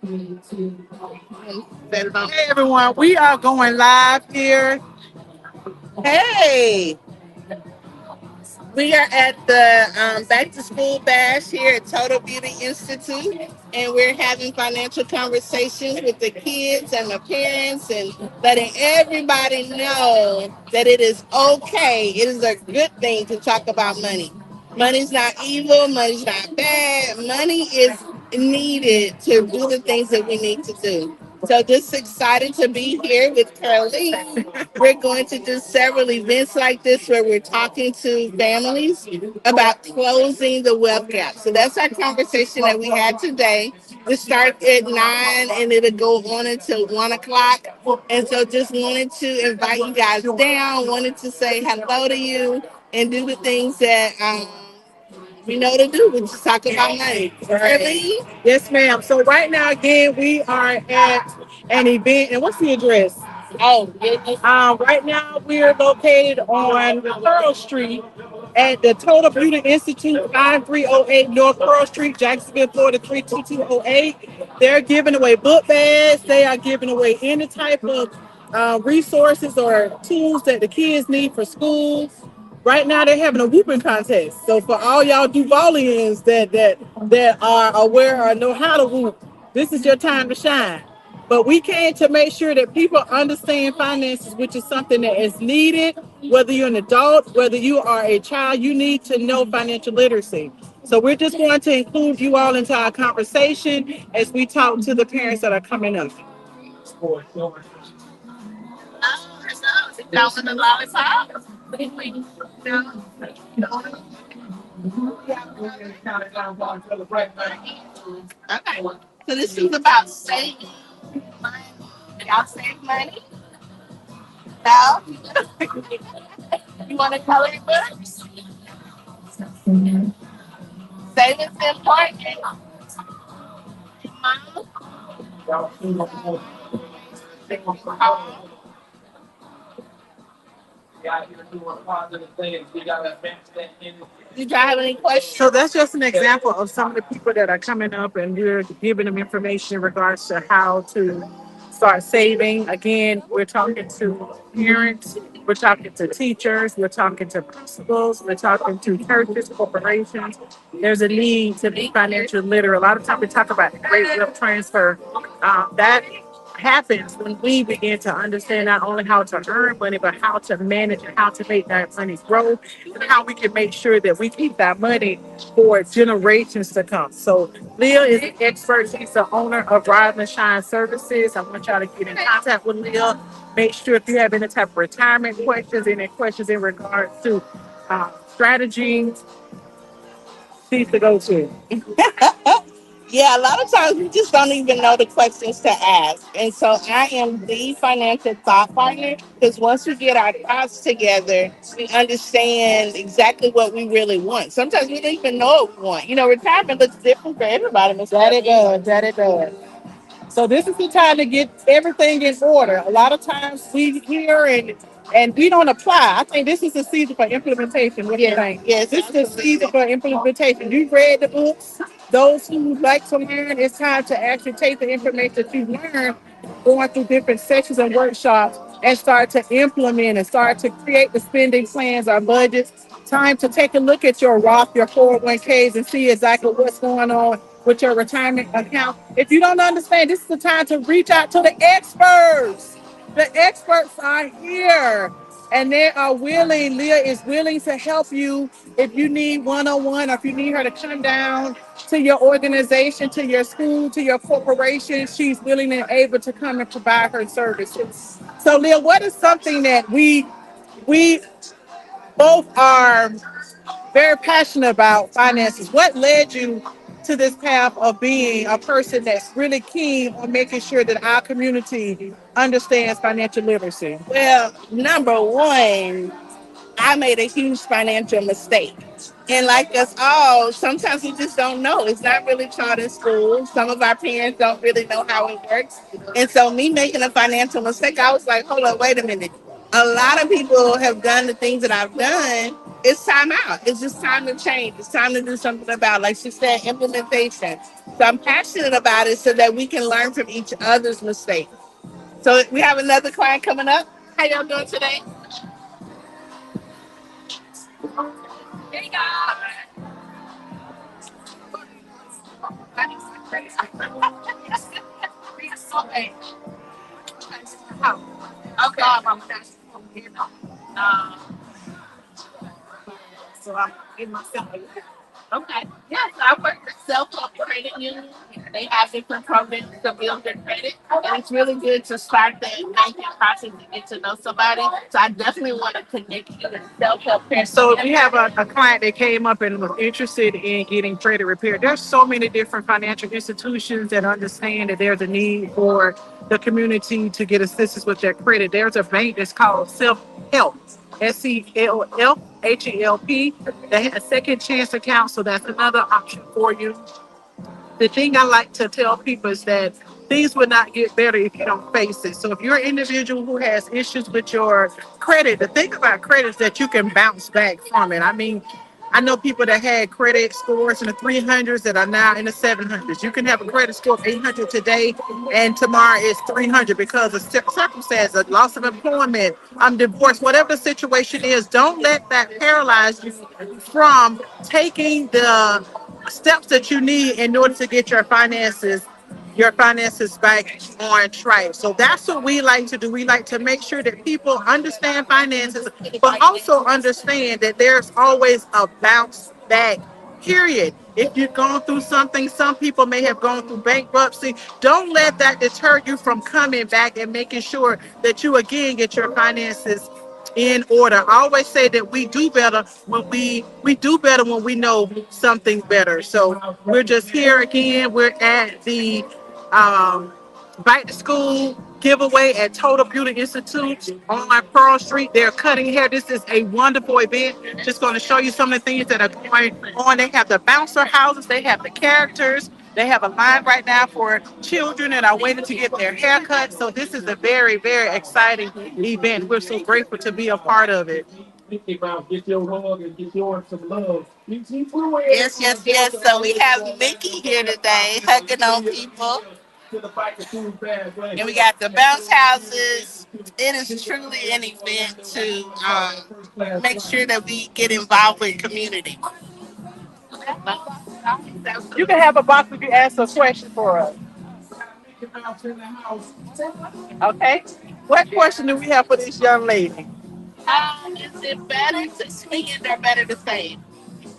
Hey everyone, we are going live here. Hey, we are at the Back to School Bash here at Total Beauty Institute, and we're having financial conversations with the kids and the parents, and letting everybody know that it is okay. It is a good thing to talk about money. Money's not evil. Money's not bad. Money is needed to do the things that we need to do. So just excited to be here with Caroline. We're going to do several events like this where we're talking to families about closing the wealth gap. So that's our conversation that we had today. We start at 9 and it'll go on until 1 o'clock. And so just wanted to invite you guys down, wanted to say hello to you and do the things that we know to do. We just talk about money. Really? Yes, ma'am. So right now, again, we are at an event. And what's the address? Oh, goodness. Right now, we're located on Pearl Street at the Total Beauty Institute, 5308 North Pearl Street, Jacksonville, Florida, 32208. They're giving away book bags. They are giving away any type of resources or tools that the kids need for school. Right now, they're having a whooping contest. So for all y'all Duvalians that are aware or know how to whoop, this is your time to shine. But we came to make sure that people understand finances, which is something that is needed. Whether you're an adult, whether you are a child, you need to know financial literacy. So we're just going to include you all into our conversation as we talk to the parents that are coming up. That was a lollipop. Okay. So this is about saving money. Y'all save money? No? You want to coloring books? Savings important. Mom? You guys have any questions? So that's just an example of some of the people that are coming up, and we're giving them information in regards to how to start saving. Again, we're talking to parents, we're talking to teachers, we're talking to principals, we're talking to churches, corporations. There's a need to be financially literate. A lot of times we talk about great wealth transfer. That happens when we begin to understand not only how to earn money, but how to manage and how to make that money grow, and how we can make sure that we keep that money for generations to come. So Leah is an expert. She's the owner of Rise and Shine Services. I want y'all to get in contact with Leah. Make sure if you have any type of retirement questions, any questions in regards to strategies, she's to go to. Yeah, a lot of times we just don't even know the questions to ask. And so I am the financial thought partner because once we get our thoughts together, we understand exactly what we really want. Sometimes we don't even know what we want. You know, retirement looks different for everybody. That it does. That it does. So this is the time to get everything in order. A lot of times we hear and we don't apply. I think this is the season for implementation. What do you think? Yes, this is the season for implementation. You've read the books. Those who like to learn, it's time to actually take the information that you've learned, going through different sessions and workshops, and start to implement and start to create the spending plans or budgets. Time to take a look at your Roth, your 401ks, and see exactly what's going on with your retirement account. If you don't understand, this is the time to reach out to the experts. The experts are here and they are willing. Leah is willing to help you if you need one-on-one or if you need her to come down to your organization, to your school, to your corporation. She's willing and able to come and provide her services. So Leah, what is something that we both are very passionate about finances? What led you to this path of being a person that's really keen on making sure that our community understands financial literacy? Well, number one, I made a huge financial mistake. And like us all, sometimes we just don't know. It's not really taught in school. Some of our parents don't really know how it works. And so me making a financial mistake, I was like, hold on, wait a minute. A lot of people have done the things that I've done, it's time out. It's just time to change. It's time to do something about, like she said, implementation. So I'm passionate about it so that we can learn from each other's mistakes. So we have another client coming up. How y'all doing today? Okay. Okay. So I'm getting myself. Okay. Yes, I work for self-help credit union. They have different programs to build their credit. And it's really good to start the banking process to get to know somebody. So I definitely want to connect you to self-help credit. So we have a client that came up and was interested in getting credit repaired. There's so many different financial institutions that understand that there's a need for the community to get assistance with their credit. There's a bank that's called Self Help. SELFHELP. They have a second chance account, so that's another option for you. The thing I like to tell people is that things will not get better if you don't face it. So if you're an individual who has issues with your credit, the thing about credit is that you can bounce back from it. I mean, I know people that had credit scores in the 300s that are now in the 700s. You can have a credit score of 800 today, and tomorrow it's 300 because of circumstance, a loss of employment, divorce, whatever the situation is. Don't let that paralyze you from taking the steps that you need in order to get your finances back on track. So that's what we like to do. We like to make sure that people understand finances, but also understand that there's always a bounce back period. If you've gone through something, some people may have gone through bankruptcy. Don't let that deter you from coming back and making sure that you again get your finances in order. I always say that we do better when we know something better. So we're just here again. We're at the um, Bike to School giveaway at Total Beauty Institute on Pearl Street. They're cutting hair. This is a wonderful event. Just going to show you some of the things that are going on. They have the bouncer houses. They have the characters. They have a line right now for children that are waiting to get their haircut. So this is a very, very exciting event. We're so grateful to be a part of it. Get your hug and get yours some love. Yes, yes, yes. So we have Mickey here today, hugging on people. And we got the bounce houses. It is truly an event to make sure that we get involved with community. You can have a box if you ask a question for us. Okay. What question do we have for this young lady? Is it better to speak it or better to say it?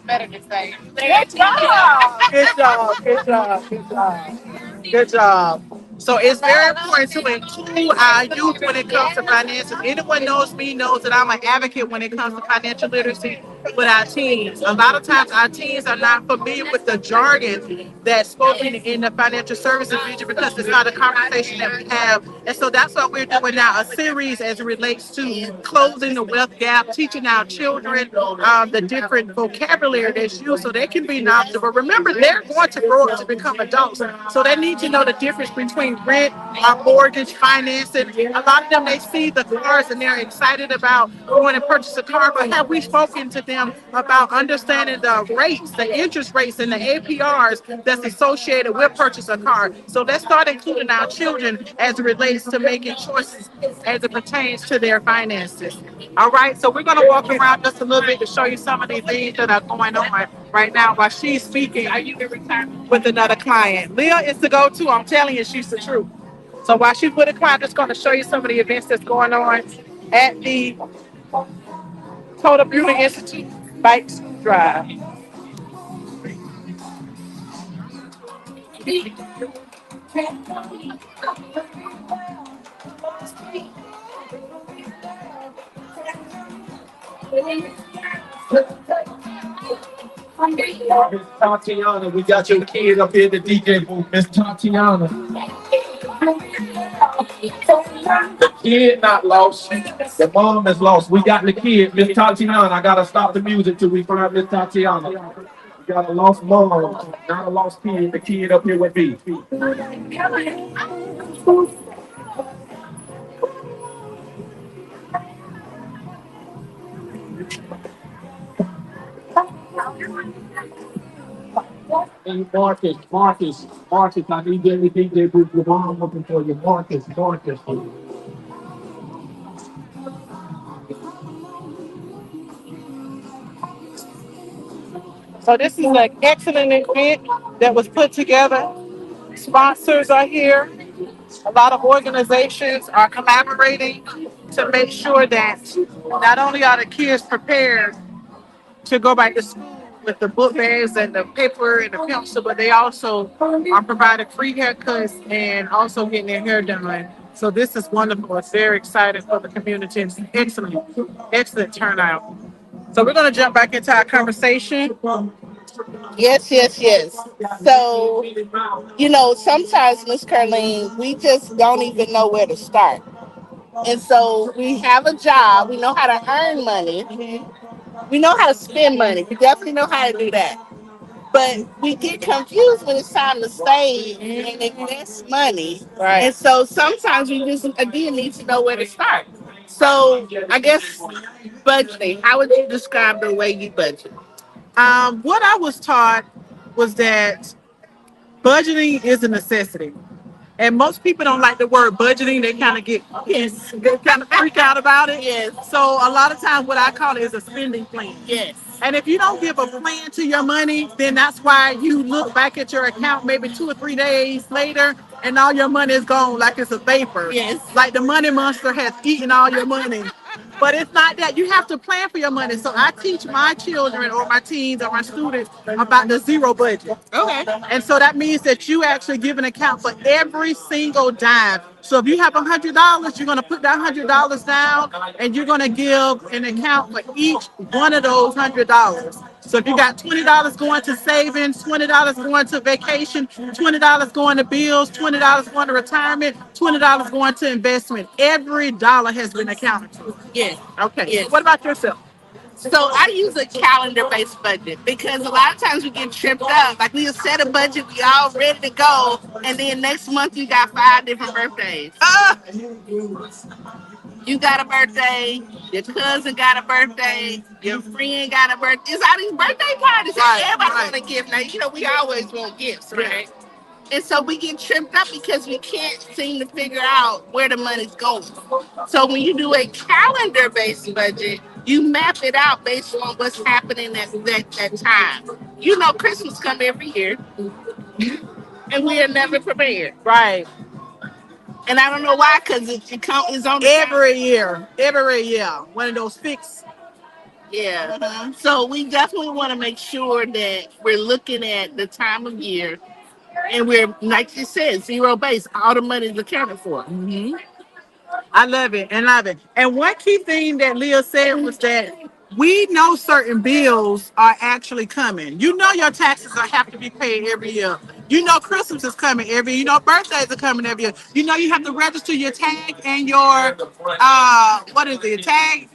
Better to say it. Good job. Good job. Good job. Good job. Good job. So it's very important to include our youth when it comes to finances. Anyone knows me knows that I'm an advocate when it comes to financial literacy with our teens. A lot of times our teens are not familiar with the jargon that's spoken in the financial services region because it's not a conversation that we have. And so that's what we're doing now, a series as it relates to closing the wealth gap, teaching our children the different vocabulary that's used so they can be knowledgeable. Remember, they're going to grow up to become adults. So they need to know the difference between rent, mortgage, financing. A lot of them, they see the cars and they're excited about going and purchase a car. But have we spoken to them about understanding the rates, the interest rates, and the APRs that's associated with purchase a car? So let's start including our children as it relates to making choices as it pertains to their finances. All right, so we're going to walk around just a little bit to show you some of these things that are going on right now while she's speaking with another client. Leah is the go-to. I'm telling you, she's the truth. So while she's with a client, I'm just going to show you some of the events that's going on at the Total Beauty Institute Bike Drive. Miss Tatiana, we got your kid up here at the DJ booth. Miss Tatiana. The kid not lost. The mom is lost. We got the kid, Miss Tatiana. I gotta stop the music till we find Miss Tatiana. We got a lost mom, not a lost kid. The kid up here with me. Marcus, I need everything they put your mom looking for you. Marcus. So this is an excellent event that was put together. Sponsors are here. A lot of organizations are collaborating to make sure that not only are the kids prepared to go back to school with the book bags and the paper and the pencil, but they also are providing free haircuts and also getting their hair done. So this is wonderful. It's very exciting for the community. It's excellent turnout. So we're going to jump back into our conversation. Yes. So, sometimes, Miss Carlene, we just don't even know where to start. And so we have a job, we know how to earn money, we know how to spend money, we definitely know how to do that. But we get confused when it's time to save and invest money. Right. And so sometimes we just, again, need to know where to start. So I guess budgeting, how would you describe the way you budget? What I was taught was that budgeting is a necessity. And most people don't like the word budgeting. They kind of they kind of freak out about it. Yes. So a lot of times what I call it is a spending plan. Yes. And if you don't give a plan to your money, then that's why you look back at your account maybe 2 or 3 days later and all your money is gone like it's a vapor. Yes. Like the money monster has eaten all your money. But it's not that. You have to plan for your money. So I teach my children or my teens or my students about the zero budget. Okay. And so that means that you actually give an account for every single dime. So if you have $100, you're going to put that $100 down and you're going to give an account for each one of those $100. So if you got $20 going to savings, $20 going to vacation, $20 going to bills, $20 going to retirement, $20 going to investment, every dollar has been accounted for. Yes. Okay. Yes. What about yourself? So I use a calendar-based budget because a lot of times we get tripped up. Like we'll set a budget, we all ready to go, and then next month you got 5 different birthdays. You got a birthday, your cousin got a birthday, your friend got a birthday. It's all these birthday parties. Right, everybody want a gift. Now, we always want gifts, right? And so we get tripped up because we can't seem to figure out where the money's going. So when you do a calendar-based budget, you map it out based on what's happening at that time. Christmas come every year, and we are never prepared. Right. And I don't know why, because it's on every year. One of those fixed. Yeah. So we definitely want to make sure that we're looking at the time of year and we're, like you said, zero base. All the money is accounted for. Mm-hmm. I love it. And one key thing that Leah said was that we know certain bills are actually coming. Your taxes have to be paid every year. Christmas is coming every year. Birthdays are coming every year. You have to register your tag and your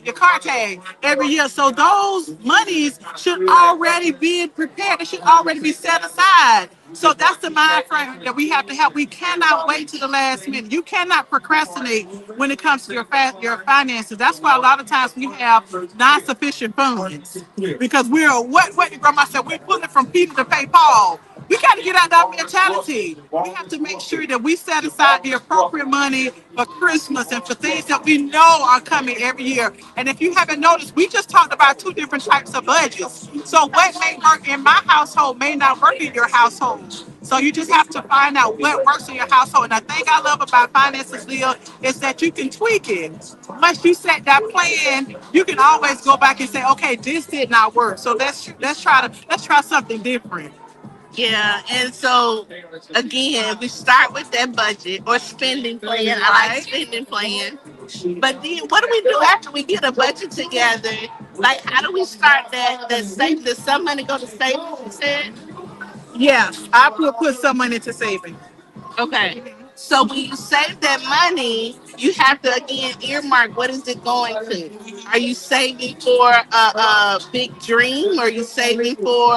your car tag every year. So those monies should already be prepared. They should already be set aside. So that's the mind frame that we have to have. We cannot wait to the last minute. You cannot procrastinate when it comes to your finances. That's why a lot of times we have non-sufficient funds because we're what your grandma said. We're pulling from Peter to pay Paul. We got to get out of that mentality. We have to make sure that we set aside the appropriate money for Christmas and for things that we know are coming every year. And if you haven't noticed, we just talked about 2 different types of budgets. So what may work in my household may not work in your household. So you just have to find out what works in your household. And the thing I love about finances, Leah, is that you can tweak it. Once you set that plan, you can always go back and say, okay, this did not work. So let's try something different. Yeah, and so again, we start with that budget or spending plan. I like spending plan. But then what do we do after we get a budget together? Like, how do we start that saving? Does some money go to savings, you said? Yes, I put some money to saving. Okay. So when you save that money, you have to again earmark what is it going to? Are you saving for a big dream? Or are you saving for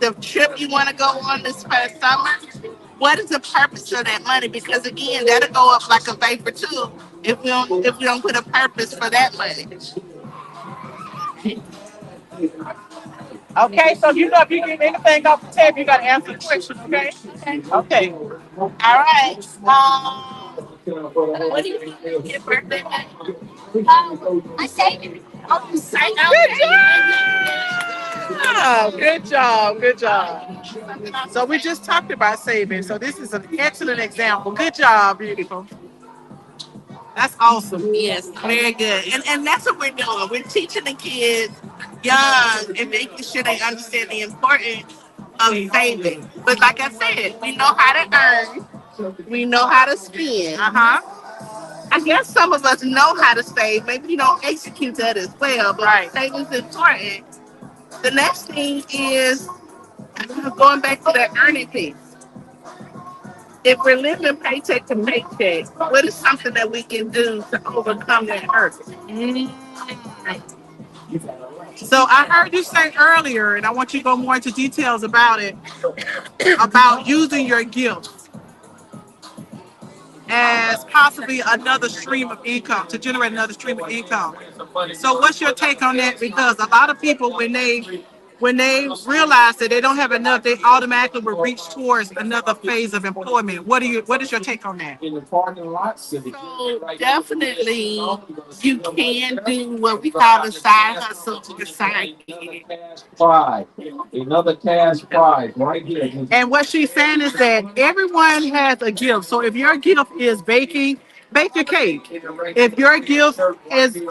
the trip you want to go on this past summer? What is the purpose of that money? Because again, that'll go up like a vapor too if we don't put a purpose for that money. Okay, so you know if you get anything off the table, you gotta answer the question, okay? Okay. All right. What do you think for your birthday, man? I saved. Oh, you saved. Good job. Good job. Good job. So we just talked about saving. So this is an excellent example. Good job, beautiful. That's awesome. Yes, very good. And that's what we're doing. We're teaching the kids young and making sure they understand the importance of saving. But like I said, we know how to earn, we know how to spend. Uh huh. I guess some of us know how to save. Maybe you don't execute that as well, but Right. saving is important. The next thing is going back to that earning piece. If we're living paycheck to paycheck, what is something that we can do to overcome that hurt? Mm. So I heard you say earlier, and I want you to go more into details about it, about using your gifts as possibly another stream of income to generate another stream of income. So what's your take on that? Because a lot of people when they realize that they don't have enough, they automatically will reach towards another phase of employment. What is your take on that? So definitely you can do what we call a side hustle or side gig. Prize. Another cash prize right here. And what she's saying is that everyone has a gift. So if your gift is baking, bake your cake. If your gift is in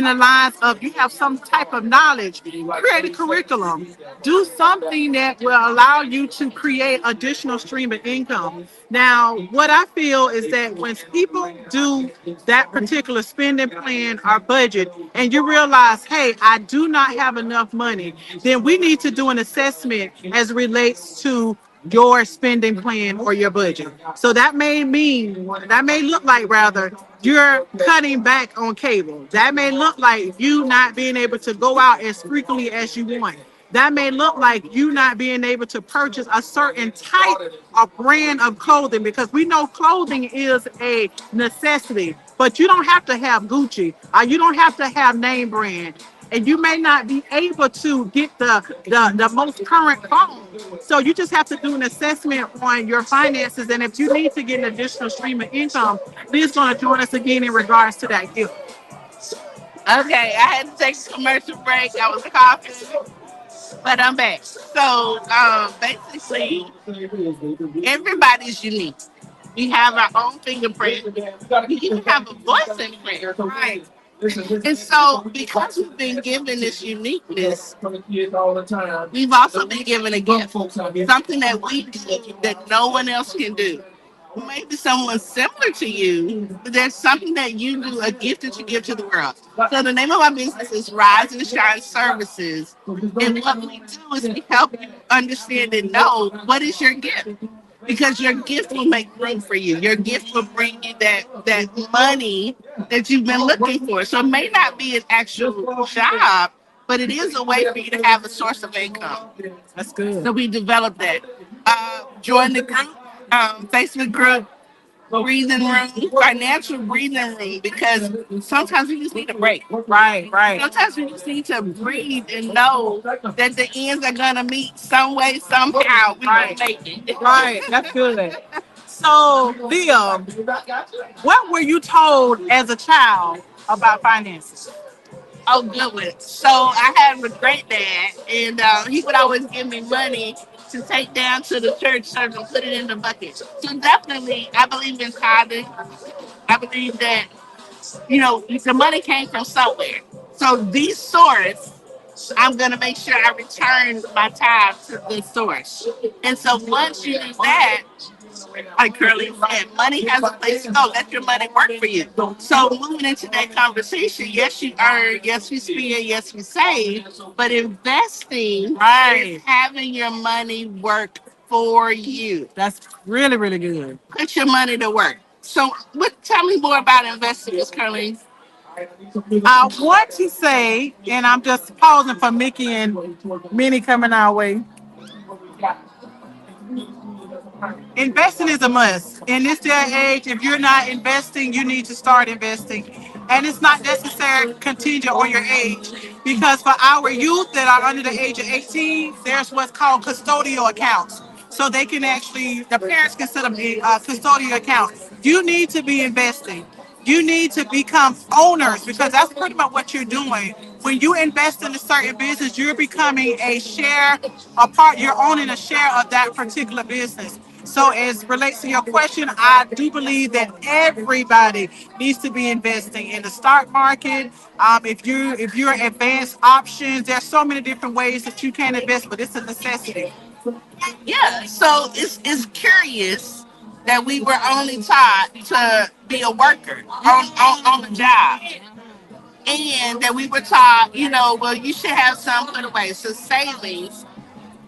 the lines of you have some type of knowledge, create a curriculum. Do something that will allow you to create additional stream of income. Now, what I feel is that when people do that particular spending plan or budget, and you realize, hey, I do not have enough money, then we need to do an assessment as it relates to your spending plan or your budget. So that may look like rather you're cutting back on cable. That may look like you not being able to go out as frequently as you want. That may look like you not being able to purchase a certain type of brand of clothing because we know clothing is a necessity, but you don't have to have Gucci or you don't have to have name brand. And you may not be able to get the most current phone. So you just have to do an assessment on your finances. And if you need to get an additional stream of income, Leah's going to join us again in regards to that gift. Okay, I had to take a commercial break. I was coughing, but I'm back. So basically, everybody's unique. We have our own fingerprint. We even have a voice imprint, right? And so, because we've been given this uniqueness, we've also been given a gift, something that we do that no one else can do. Maybe someone similar to you, but there's something that you do, a gift that you give to the world. So the name of our business is Rise and Shine Services. And what we do is we help you understand and know what is your gift. Because your gift will make room for you. Your gift will bring you that money that you've been looking for. So it may not be an actual job, but it is a way for you to have a source of income. That's good. So we developed that. Join the group, Facebook group, breathing room, financial breathing room, because sometimes we just need a break. Right, right. Sometimes we just need to breathe and know that the ends are gonna meet some way, somehow. We gonna make it. Right, that's good. So, Leah, what were you told as a child about finances? Oh, good one. So I had a great dad, and he would always give me money to take down to the church service and put it in the bucket. So definitely, I believe in tithing. I believe that the money came from somewhere. So the source, I'm gonna make sure I return my time to the source. And so once you do that, like Curly said, money has a place to go. Let your money work for you. So moving into that conversation, yes, you earn, yes, you spend, yes, you save, but investing is having your money work for you. That's really, really good. Put your money to work. So, tell me more about investing, Miss Curly. I want to say, and I'm just pausing for Mickey and Minnie coming our way. Investing is a must. In this day and age, if you're not investing, you need to start investing. And it's not necessarily contingent on your age, because for our youth that are under the age of 18, there's what's called custodial accounts. So they can actually, the parents can set up a custodial account. You need to be investing. You need to become owners, because that's pretty much what you're doing. When you invest in a certain business, you're becoming a part, you're owning a share of that particular business. So as relates to your question, I do believe that everybody needs to be investing in the stock market. If you're advanced options, there's so many different ways that you can invest, but it's a necessity. Yeah, so it's curious that we were only taught to be a worker on the job, and that we were taught, well, you should have some put away, so savings.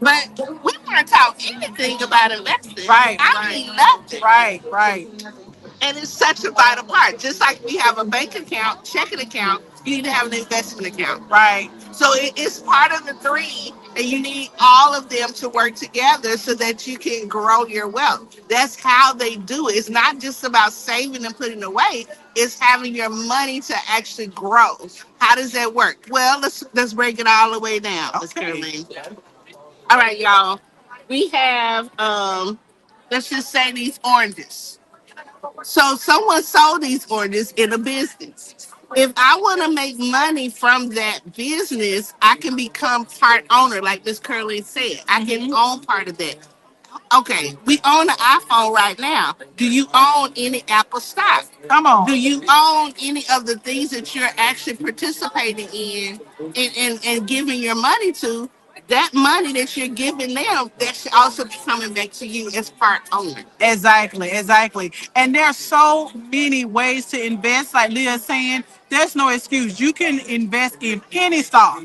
But we weren't taught anything about investing. Right, I right, mean, nothing. right, right, And it's such a vital part. Just like we have a bank account, checking account, you need to have an investment account. right. So it's part of the three, and you need all of them to work together so that you can grow your wealth. That's how they do it. It's not just about saving and putting away. It's having your money to actually grow. How does that work? Well, let's break it all the way down, Miss Okay. Caroline. All right, y'all. We have let's just say these oranges. So someone sold these oranges in a business. If I want to make money from that business, I can become part owner, like Miss Curley said. I can own part of that. Okay, we own an iPhone right now. Do you own any Apple stock? Come on. Do you own any of the things that you're actually participating in and giving your money to? That money that you're giving them, that should also be coming back to you as part owner. Exactly, exactly. And there's so many ways to invest. Like Leah's saying, there's no excuse. You can invest in any stock.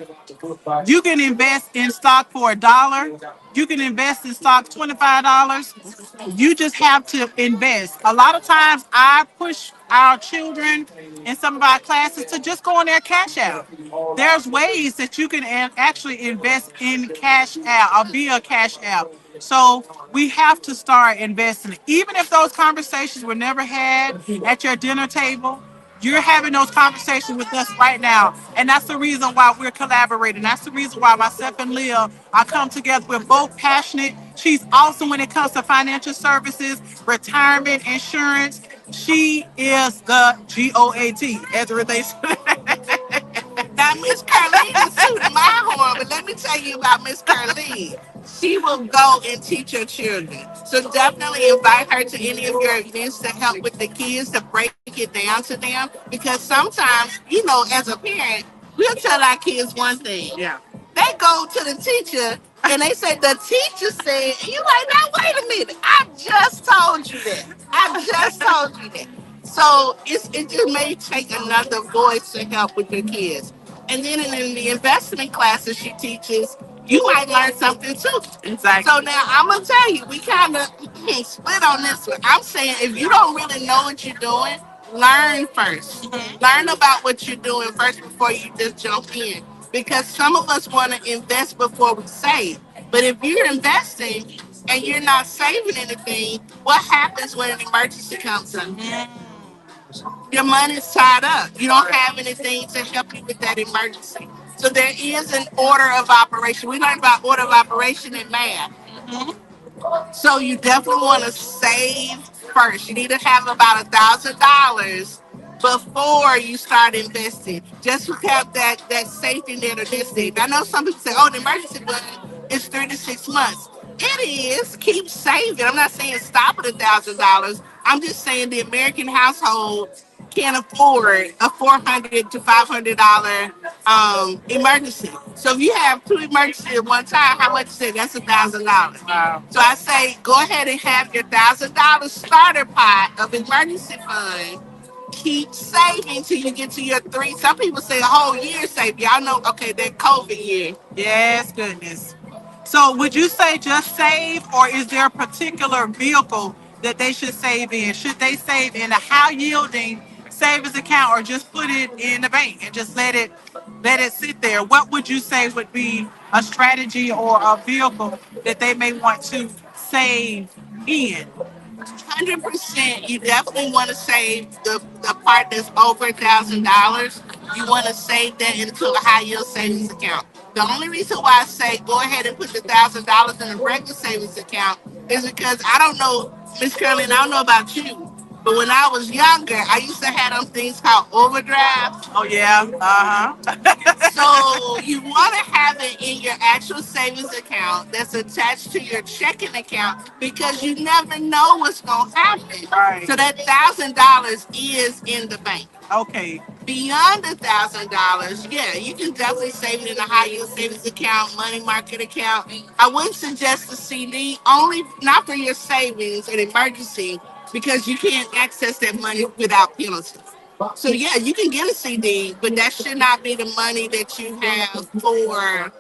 You can invest in stock for $1. You can invest in stock $25. You just have to invest. A lot of times I push our children in some of our classes to just go on their cash app. There's ways that you can actually invest in cash app or via cash app. So we have to start investing. Even if those conversations were never had at your dinner table, you're having those conversations with us right now. And that's the reason why we're collaborating. That's the reason why myself and Leah are come together. We're both passionate. She's awesome when it comes to financial services, retirement, insurance. She is the GOAT as it relates. Now, Miss Carlene is tooting my horn, but let me tell you about Miss Carlene. She will go and teach your children. So definitely invite her to any of your events to help with the kids to break it down to them. Because sometimes, as a parent, we'll tell our kids one thing. Yeah. They go to the teacher and they say the teacher said, and you like, now wait a minute, I just told you that. I just told you that. So it just may take another voice to help with your kids. And then in the investment classes she teaches, you might learn something too. Exactly. So now I'm gonna tell you, we kind of split on this one. I'm saying if you don't really know what you're doing, learn 1st. Learn about what you're doing first before you just jump in. Because some of us want to invest before we save. But if you're investing and you're not saving anything, what happens when an emergency comes up? Your money's tied up. You don't have anything to help you with that emergency. So there is an order of operation. We learned about order of operation in math. So you definitely want to save first. You need to have about $1,000 before you start investing. Just to have that safety net or this thing. I know some people say, "Oh, the emergency fund is 3 to 6 months." It is. Keep saving. I'm not saying stop at $1,000. I'm just saying the American household can't afford a $400 to $500 emergency. So if you have two emergencies at one time, how much is it? That's $1,000. Wow. So I say go ahead and have your $1,000 starter pot of emergency fund. Keep saving till you get to your three. Some people say a whole year save. Y'all know, okay, that COVID year. Yes, goodness. So would you say just save, or is there a particular vehicle that they should save in? Should they save in a high yielding savings account, or just put it in the bank and just let it sit there? What would you say would be a strategy or a vehicle that they may want to save in? 100%, you definitely want to save the part that's over $1,000. You want to save that into a high yield savings account. The only reason why I say go ahead and put the $1,000 in a regular savings account is because I don't know, Miss Curley, and I don't know about you, but when I was younger, I used to have them things called overdrafts. Oh yeah. So you want to have it in your actual savings account that's attached to your checking account because you never know what's going to happen. Right. So that $1,000 is in the bank. Okay. Beyond $1,000, yeah, you can definitely save it in a high yield savings account, money market account. I wouldn't suggest a CD, only not for your savings and emergency, because you can't access that money without penalty. So yeah, you can get a CD, but that should not be the money that you have for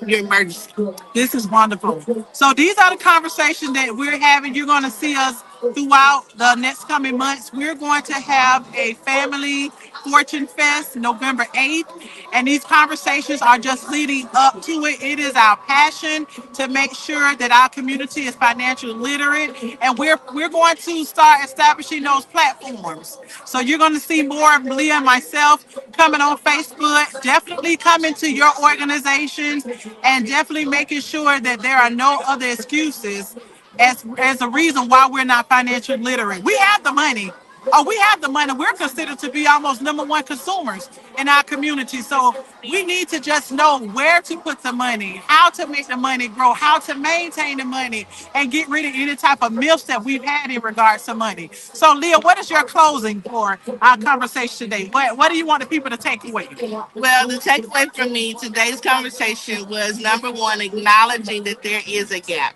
your emergency. This is wonderful. So these are the conversations that we're having. You're going to see us throughout the next coming months. We're going to have a family Fortune Fest November 8th. And these conversations are just leading up to it. It is our passion to make sure that our community is financially literate. And we're going to start establishing those platforms. So you're going to see more of Leah and myself coming on Facebook, definitely coming to your organizations, and definitely making sure that there are no other excuses as a reason why we're not financially literate. We have the money. Oh, we have the money. We're considered to be almost number one consumers in our community. So we need to just know where to put the money, how to make the money grow, how to maintain the money, and get rid of any type of myths that we've had in regards to money. So, Leah, what is your closing for our conversation today? What do you want the people to take away? Well, the takeaway from me today's conversation was number one, acknowledging that there is a gap.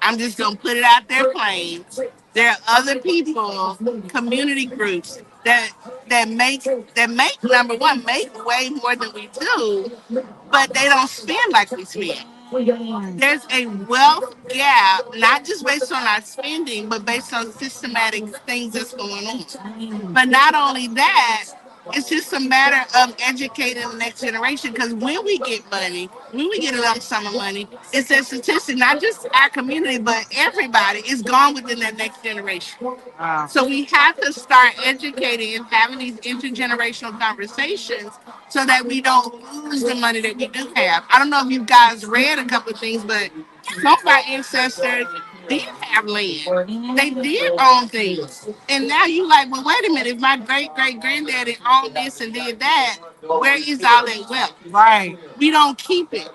I'm just gonna put it out there plain. There are other people, community groups that make number one make way more than we do, but they don't spend like we spend. There's a wealth gap, not just based on our spending, but based on systematic things that's going on. But not only that, it's just a matter of educating the next generation. Because when we get money, when we get a lump sum of money, it's a statistic, not just our community, but everybody is gone within that next generation. Wow. So we have to start educating and having these intergenerational conversations so that we don't lose the money that we do have. I don't know if you guys read a couple of things, but some of our ancestors did have land. They did own things. And now you like, well, wait a minute, if my great great granddaddy owned this and did that, where is all that wealth? Right. We don't keep it.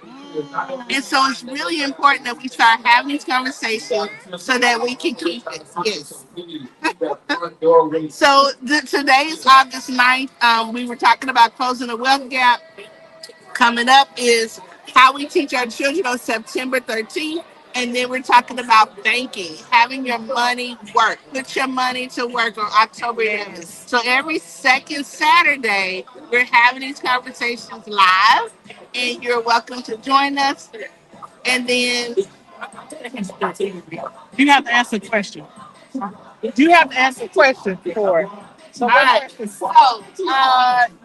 And so it's really important that we start having these conversations so that we can keep it. Yes. So today is August 9th. We were talking about closing the wealth gap. Coming up is how we teach our children on September 13th. And then we're talking about banking, having your money work. Put your money to work on October 11th. So every second Saturday, we're having these conversations live, and you're welcome to join us. And then You have to answer the question. You have to answer the question for it. So all what right. question? So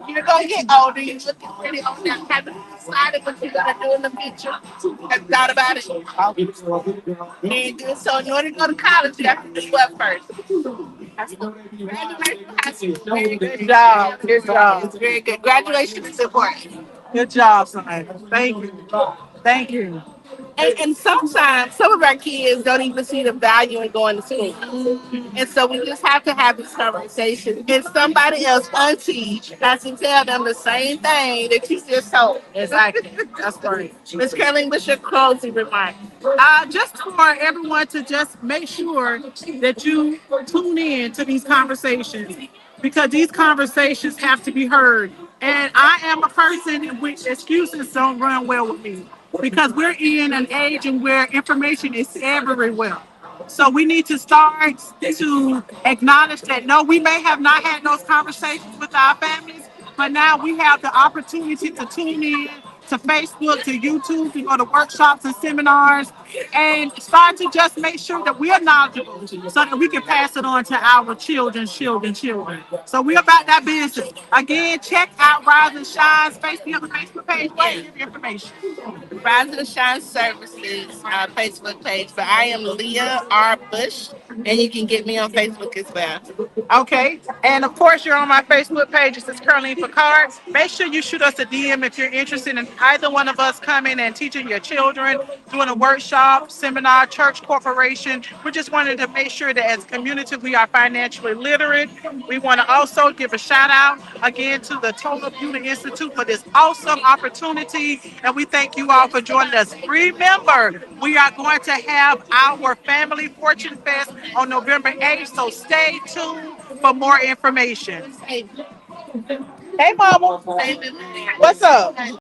you're gonna get older. You're looking pretty old now. Have you decided what you're gonna do in the future? Have you thought about it? And so in order to go to college, you have to do what first? Graduation from high school. Very good. Good job. Good job. Very good. Graduation is important. Good job, son. Thank you. Thank you. And sometimes some of our kids don't even see the value in going to school. And so we just have to have this conversation. And somebody else, auntie, has to tell them the same thing that you just told. Exactly. That's right. Miss Curling, what's your closing remark? Just for everyone to just make sure that you tune in to these conversations because these conversations have to be heard. And I am a person in which excuses don't run well with me because we're in an age in where information is everywhere. So we need to start to acknowledge that no, we may have not had those conversations with our families, but now we have the opportunity to tune in to Facebook, to YouTube, to go to workshops and seminars and start to just make sure that we're knowledgeable so that we can pass it on to our children. So we're about that business. Again, check out Rise and Shine's Facebook page. Where give information. Rise and Shine Services Facebook page, but I am Leah R. Bush, and you can get me on Facebook as well. Okay. And of course, you're on my Facebook page. This is Caroline Picard. Make sure you shoot us a DM if you're interested in either one of us coming and teaching your children, doing a workshop, seminar, church, corporation. We just wanted to make sure that as a community, we are financially literate. We want to also give a shout out again to the Total Beauty Institute for this awesome opportunity. And we thank you all for joining us. Remember, we are going to have our Family Fortune Fest on November 8th. So stay tuned for more information. Hey, Hey, Mama. hey, What's up?